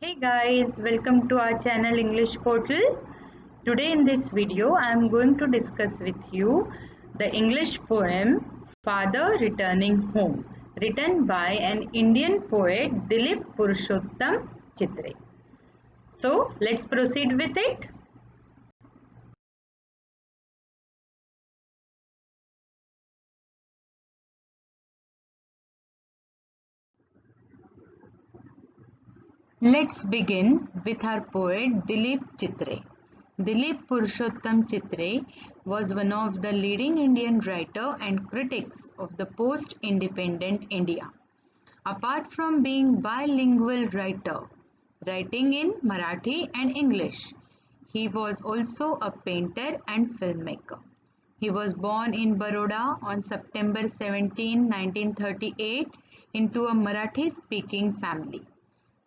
Hey guys, welcome to our channel English Portal. Today in this video I am going to discuss with you the English poem Father Returning Home, written by an Indian poet Dilip Purushottam Chitre. So let's proceed with it. Let's begin with our poet Dilip Chitre. Dilip Purushottam Chitre was one of the leading Indian writer and critics of the post-independent India. Apart from being bilingual writer, writing in Marathi and English, he was also a painter and filmmaker. He was born in Baroda on September 17, 1938 into a Marathi-speaking family.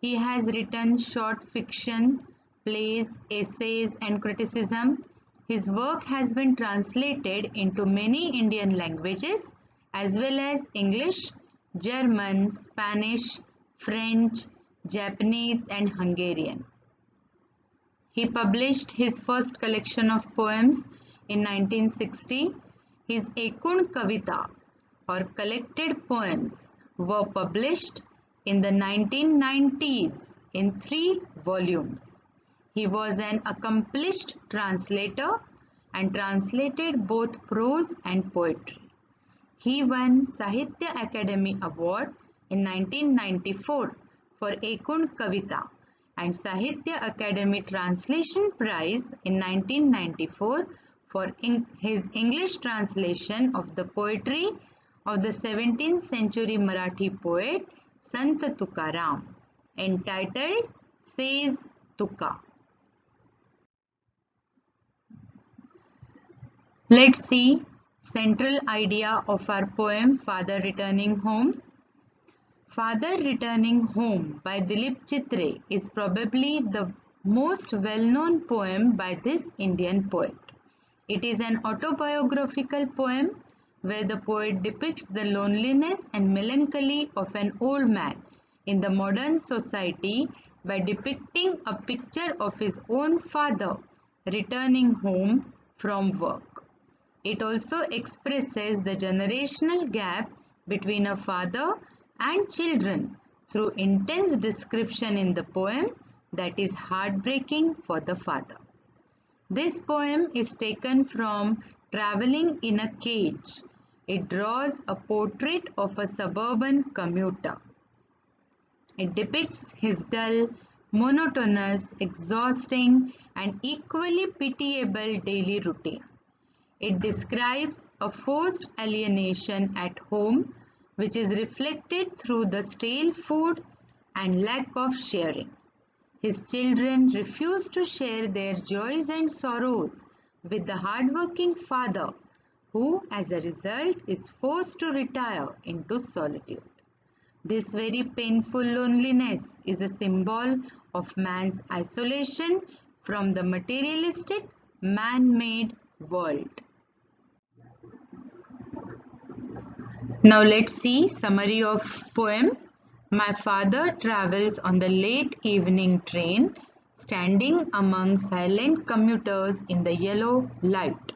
He has written short fiction, plays, essays and criticism. His work has been translated into many Indian languages as well as English, German, Spanish, French, Japanese and Hungarian. He published his first collection of poems in 1960. His Ekun Kavita or collected poems were published in the 1990s in 3 volumes. He was an accomplished translator and translated both prose and poetry. He won Sahitya Akademi Award in 1994 for Ekun Kavita and Sahitya Akademi Translation Prize in 1994 for his English translation of the poetry of the 17th century Marathi poet Sant Tukaram, entitled Says Tuka. Let's see central idea of our poem Father Returning Home. Father Returning Home by Dilip Chitre is probably the most well-known poem by this Indian poet. It is an autobiographical poem where the poet depicts the loneliness and melancholy of an old man in the modern society by depicting a picture of his own father returning home from work. It also expresses the generational gap between a father and children through intense description in the poem that is heartbreaking for the father. This poem is taken from Traveling in a Cage. It draws a portrait of a suburban commuter. It depicts his dull, monotonous, exhausting and equally pitiable daily routine. It describes a forced alienation at home which is reflected through the stale food and lack of sharing. His children refuse to share their joys and sorrows with the hardworking father who as a result is forced to retire into solitude. This very painful loneliness is a symbol of man's isolation from the materialistic, man-made world. Now let's see summary of poem. My father travels on the late evening train, standing among silent commuters in the yellow light.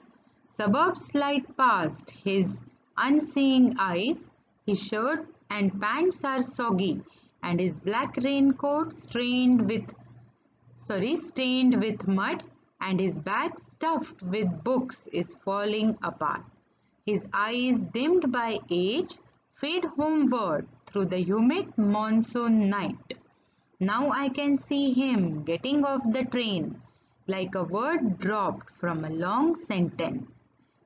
Suburbs slide past his unseeing eyes. His shirt and pants are soggy and his black raincoat stained with mud and his bag stuffed with books is falling apart. His eyes, dimmed by age, fade homeward through the humid monsoon night. Now I can see him getting off the train like a word dropped from a long sentence.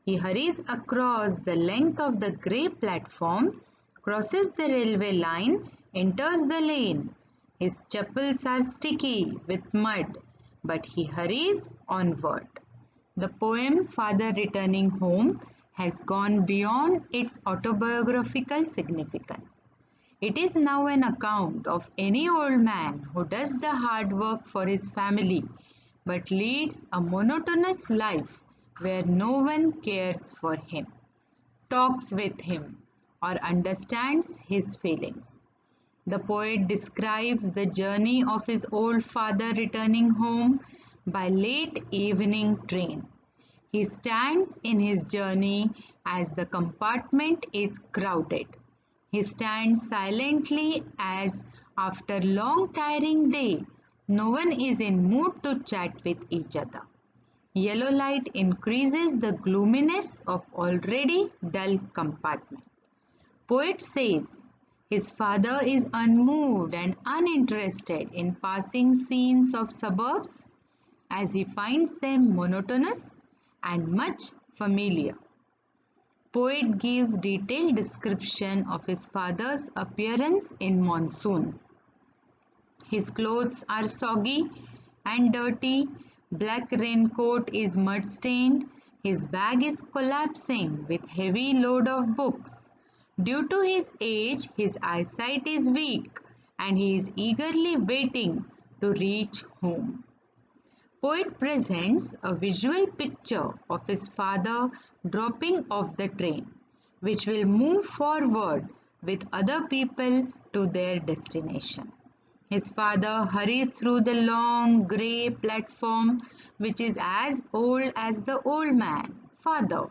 He hurries across the length of the grey platform, crosses the railway line, enters the lane. His chappals are sticky with mud, but he hurries onward. The poem Father Returning Home has gone beyond its autobiographical significance. It is now an account of any old man who does the hard work for his family but leads a monotonous life where no one cares for him, talks with him, or understands his feelings. The poet describes the journey of his old father returning home by late evening train. He stands in his journey as the compartment is crowded. He stands silently as after long tiring day, no one is in mood to chat with each other. Yellow light increases the gloominess of already dull compartment. Poet says his father is unmoved and uninterested in passing scenes of suburbs as he finds them monotonous and much familiar. Poet gives detailed description of his father's appearance in monsoon. His clothes are soggy and dirty, black raincoat is mud-stained, his bag is collapsing with heavy load of books. Due to his age, his eyesight is weak and he is eagerly waiting to reach home. Poet presents a visual picture of his father dropping off the train, which will move forward with other people to their destination. His father hurries through the long grey platform, which is as old as the old man, father.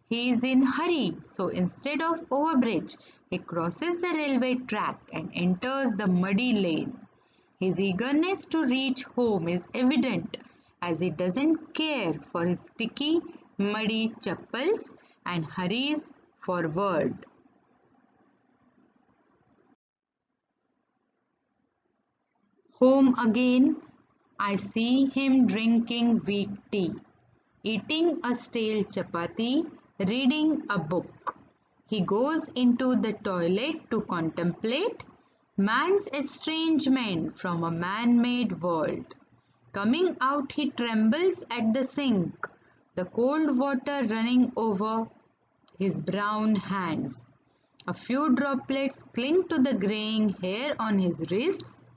He is in hurry, so instead of overbridge, he crosses the railway track and enters the muddy lane. His eagerness to reach home is evident as he doesn't care for his sticky, muddy chappals and hurries forward. Home again, I see him drinking weak tea, eating a stale chapati, reading a book. He goes into the toilet to contemplate man's estrangement from a man-made world. Coming out, he trembles at the sink, the cold water running over his brown hands. A few droplets cling to the graying hair on his wrists.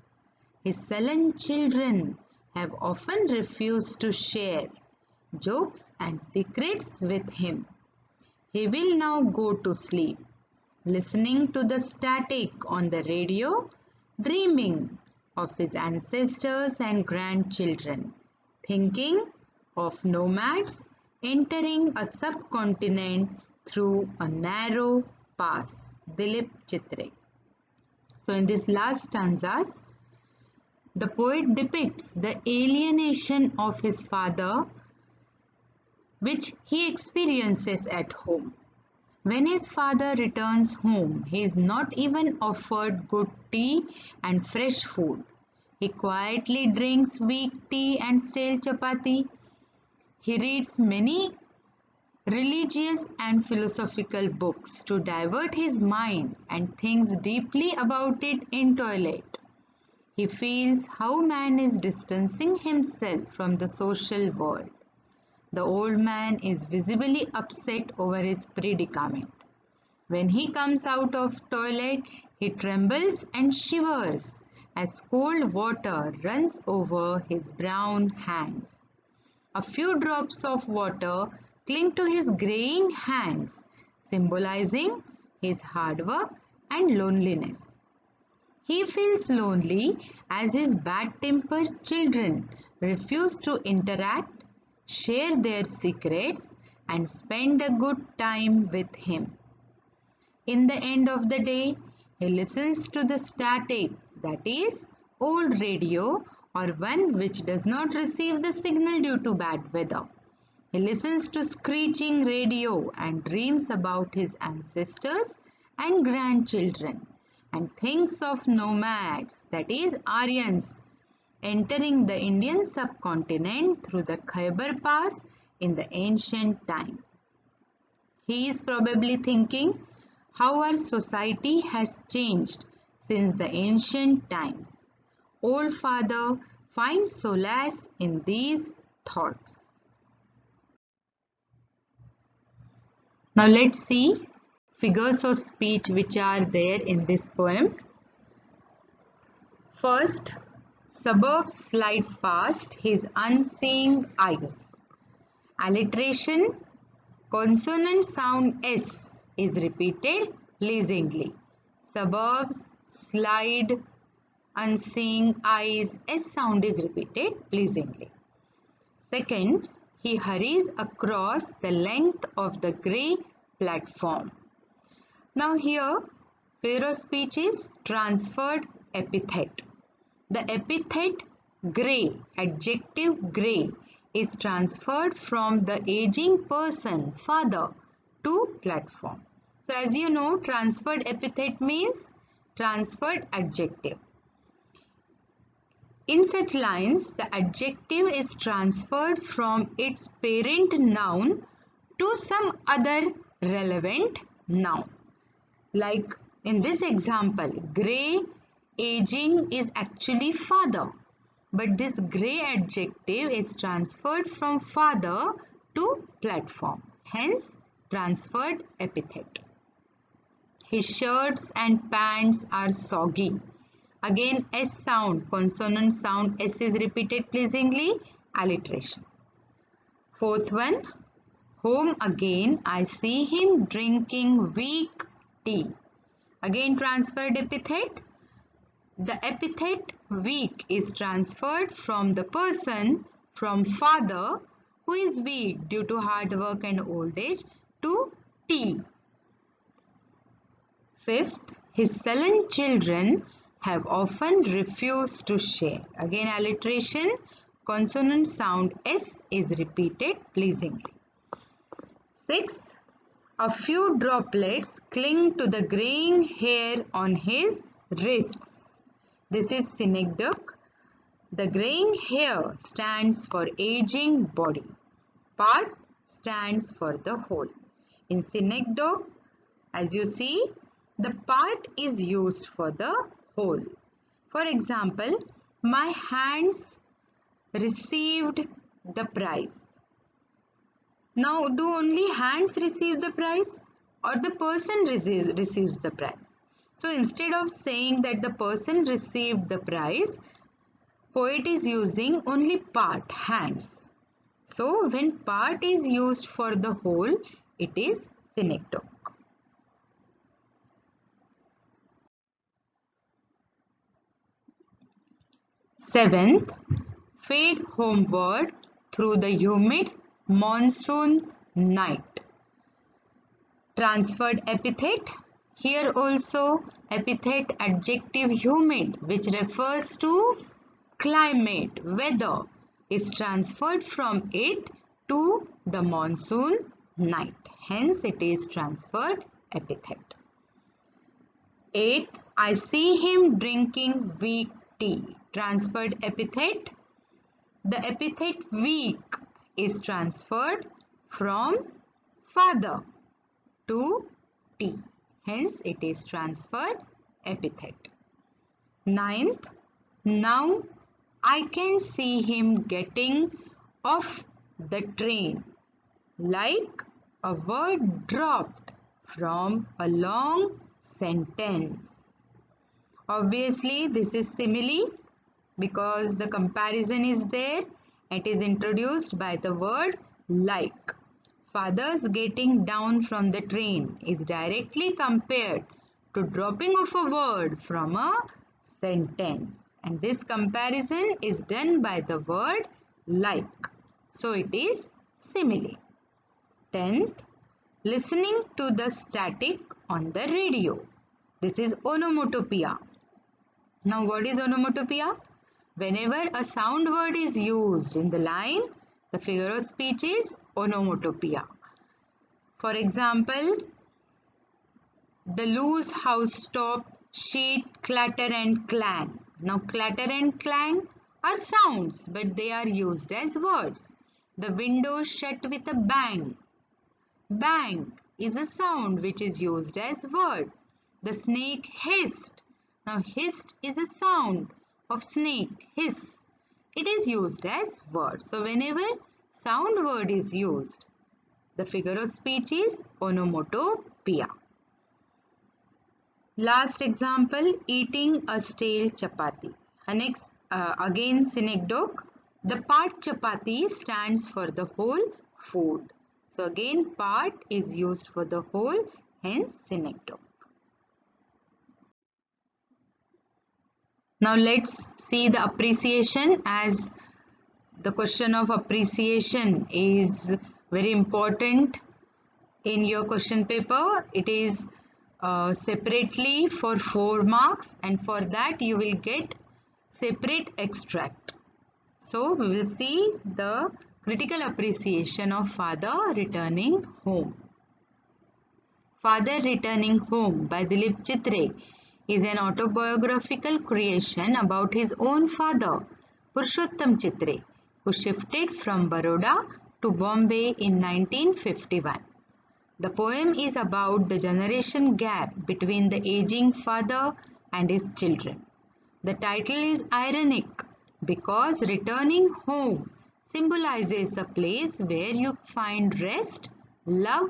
His sullen children have often refused to share jokes and secrets with him. He will now go to sleep, listening to the static on the radio, dreaming of his ancestors and grandchildren, thinking of nomads entering a subcontinent through a narrow pass. Dilip Chitre. So in these last stanzas, the poet depicts the alienation of his father which he experiences at home. When his father returns home, he is not even offered good tea and fresh food. He quietly drinks weak tea and stale chapati. He reads many religious and philosophical books to divert his mind and thinks deeply about it in toilet. He feels how man is distancing himself from the social world. The old man is visibly upset over his predicament. When he comes out of toilet, he trembles and shivers as cold water runs over his brown hands. A few drops of water cling to his graying hands, symbolizing his hard work and loneliness. He feels lonely as his bad-tempered children refuse to interact, share their secrets, and spend a good time with him. In the end of the day, he listens to the static, that is, old radio or one which does not receive the signal due to bad weather. He listens to screeching radio and dreams about his ancestors and grandchildren and thinks of nomads, that is, Aryans, entering the Indian subcontinent through the Khyber Pass in the ancient time. He is probably thinking how our society has changed since the ancient times. Old father finds solace in these thoughts. Now let's see figures of speech which are there in this poem. First, suburbs slide past his unseeing eyes. Alliteration, consonant sound S is repeated pleasingly. Suburbs slide, unseeing eyes. S sound is repeated pleasingly. Second, he hurries across the length of the grey platform. Now here, figure of speech is transferred epithet. The epithet grey, adjective grey, is transferred from the aging person, father, to platform. So as you know, transferred epithet means transferred adjective. In such lines, the adjective is transferred from its parent noun to some other relevant noun. Like in this example, grey, aging is actually father, but this grey adjective is transferred from father to platform, hence transferred epithet. His shirts and pants are soggy. Again, S sound, consonant sound, S is repeated pleasingly, alliteration. Fourth one, home again, I see him drinking weak tea. Again, transferred epithet. The epithet weak is transferred from the person, from father, who is weak due to hard work and old age, to tea. Fifth, his sullen children have often refused to share. Again, alliteration, consonant sound S is repeated pleasingly. Sixth, a few droplets cling to the graying hair on his wrists. This is synecdoche. The graying hair stands for aging body. Part stands for the whole. In synecdoche, as you see, the part is used for the whole. For example, my hands received the prize. Now, do only hands receive the prize or the person receives the prize? So, instead of saying that the person received the prize, poet is using only part, hands. So, when part is used for the whole, it is synecdoche. Seventh, fade homeward through the humid monsoon night. Transferred epithet. Here also epithet adjective humid, which refers to climate, weather, is transferred from it to the monsoon night. Hence it is transferred epithet. Eighth, I see him drinking weak tea. Transferred epithet. The epithet weak is transferred from father to tea. Hence it is transferred epithet. Ninth, now I can see him getting off the train, like a word dropped from a long sentence. Obviously, this is simile because the comparison is there. It is introduced by the word like. Father's getting down from the train is directly compared to dropping of a word from a sentence. And this comparison is done by the word like. So it is simile. 10th, listening to the static on the radio. This is onomatopoeia. Now what is onomatopoeia? Whenever a sound word is used in the line, the figure of speech is onomatopoeia. For example, the loose housetop, sheet, clatter and clang. Now clatter and clang are sounds, but they are used as words. The window shut with a bang. Bang is a sound which is used as word. The snake hissed. Now hissed is a sound of snake, hiss. It is used as word. So whenever sound word is used, the figure of speech is onomatopoeia. Last example, eating a stale chapati. Next, again synecdoche. The part chapati stands for the whole food. So again part is used for the whole, hence synecdoche. Now let's see the appreciation, as the question of appreciation is very important in your question paper. It is separately for 4 marks, and for that you will get separate extract. So we will see the critical appreciation of Father Returning Home. Father Returning Home by Dilip Chitre is an autobiographical creation about his own father, Purushottam Chitre, who shifted from Baroda to Bombay in 1951. The poem is about the generation gap between the aging father and his children. The title is ironic because returning home symbolizes a place where you find rest, love,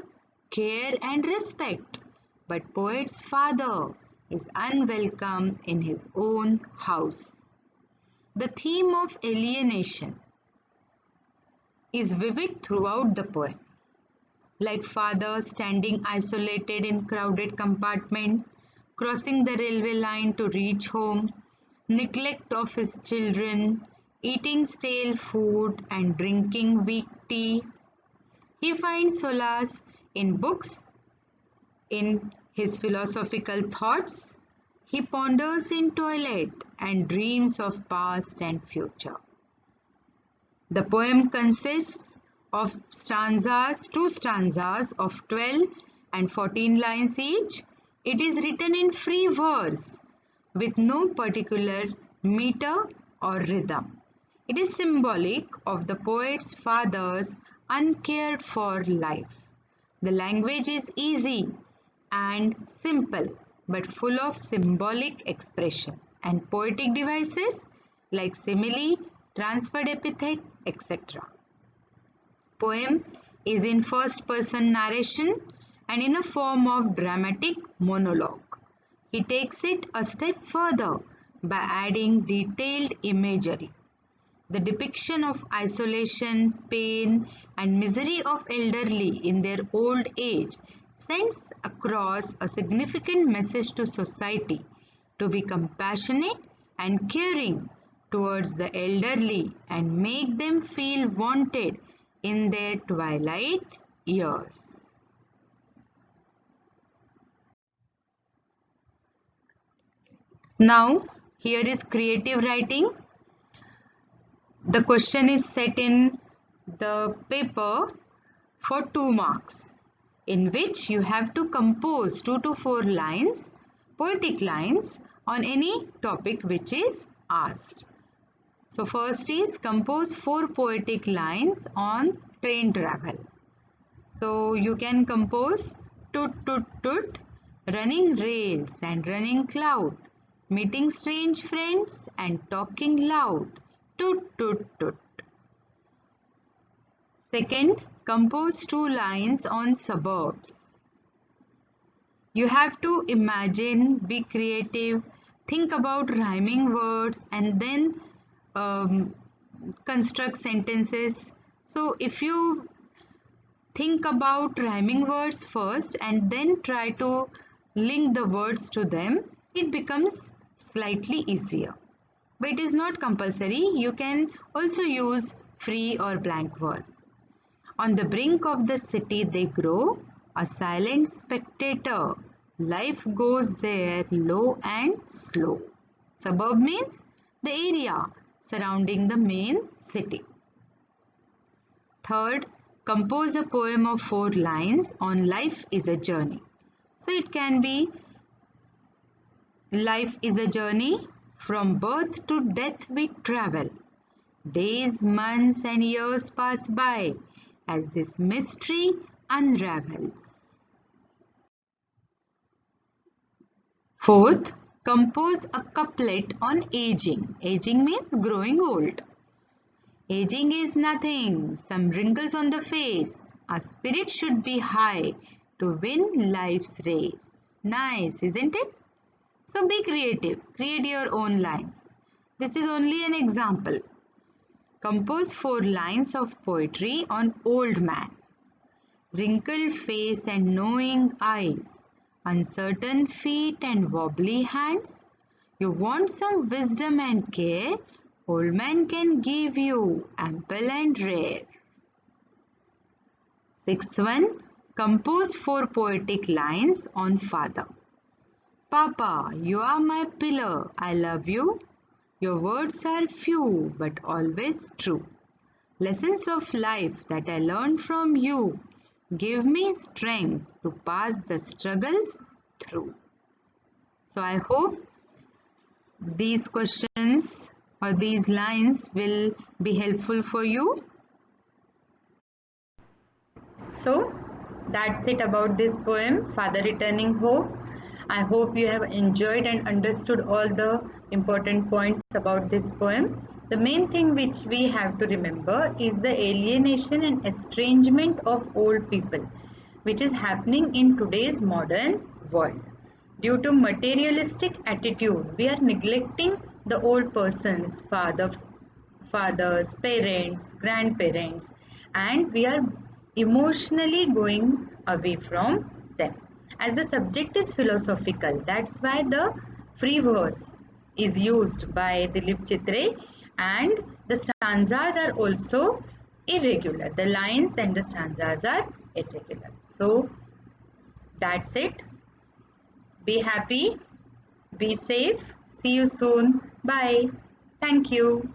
care and respect. But poet's father is unwelcome in his own house. The theme of alienation is vivid throughout the poem. Like father standing isolated in crowded compartment, crossing the railway line to reach home, neglect of his children, eating stale food and drinking weak tea. He finds solace in books, in his philosophical thoughts. He ponders in toilet and dreams of past and future. The poem consists of two stanzas of 12 and 14 lines each. It is written in free verse with no particular meter or rhythm. It is symbolic of the poet's father's uncared for life. The language is easy and simple but full of symbolic expressions and poetic devices like simile, transferred epithet, etc. Poem is in first person narration and in a form of dramatic monologue. He takes it a step further by adding detailed imagery. The depiction of isolation, pain and misery of elderly in their old age sends across a significant message to society to be compassionate and caring towards the elderly and make them feel wanted in their twilight years. Now, here is creative writing. The question is set in the paper for 2 marks, in which you have to compose 2 to 4 lines, poetic lines on any topic which is asked. So first is compose 4 poetic lines on train travel. So you can compose toot toot toot, running rails and running cloud, meeting strange friends and talking loud, toot toot toot. Second, compose 2 lines on suburbs. You have to imagine, be creative, think about rhyming words and then construct sentences. So if you think about rhyming words first and then try to link the words to them, it becomes slightly easier. But it is not compulsory. You can also use free or blank verse. On the brink of the city they grow, a silent spectator. Life goes there low and slow. Suburb means the area surrounding the main city. Third, compose a poem of 4 lines on life is a journey. So it can be life is a journey, from birth to death we travel. Days, months and years pass by as this mystery unravels. Fourth, compose a couplet on aging. Aging means growing old. Aging is nothing, some wrinkles on the face. Our spirit should be high to win life's race. Nice, isn't it? So be creative, create your own lines. This is only an example. Compose 4 lines of poetry on old man. Wrinkled face and knowing eyes, uncertain feet and wobbly hands. You want some wisdom and care? Old man can give you ample and rare. Sixth one, compose 4 poetic lines on father. Papa, you are my pillar, I love you. Your words are few but always true. Lessons of life that I learned from you give me strength to pass the struggles through. So I hope these questions or these lines will be helpful for you. So that's it about this poem, Father Returning Home. I hope you have enjoyed and understood all the important points about this poem. The main thing which we have to remember is the alienation and estrangement of old people, which is happening in today's modern world. Due to materialistic attitude, we are neglecting the old persons, fathers, parents, grandparents, and we are emotionally going away from them. As the subject is philosophical, that's why the free verse is used by Dilip Chitre, and the stanzas are also irregular. The lines and the stanzas are irregular. So that's it. Be happy, be safe. See you soon. Bye. Thank you.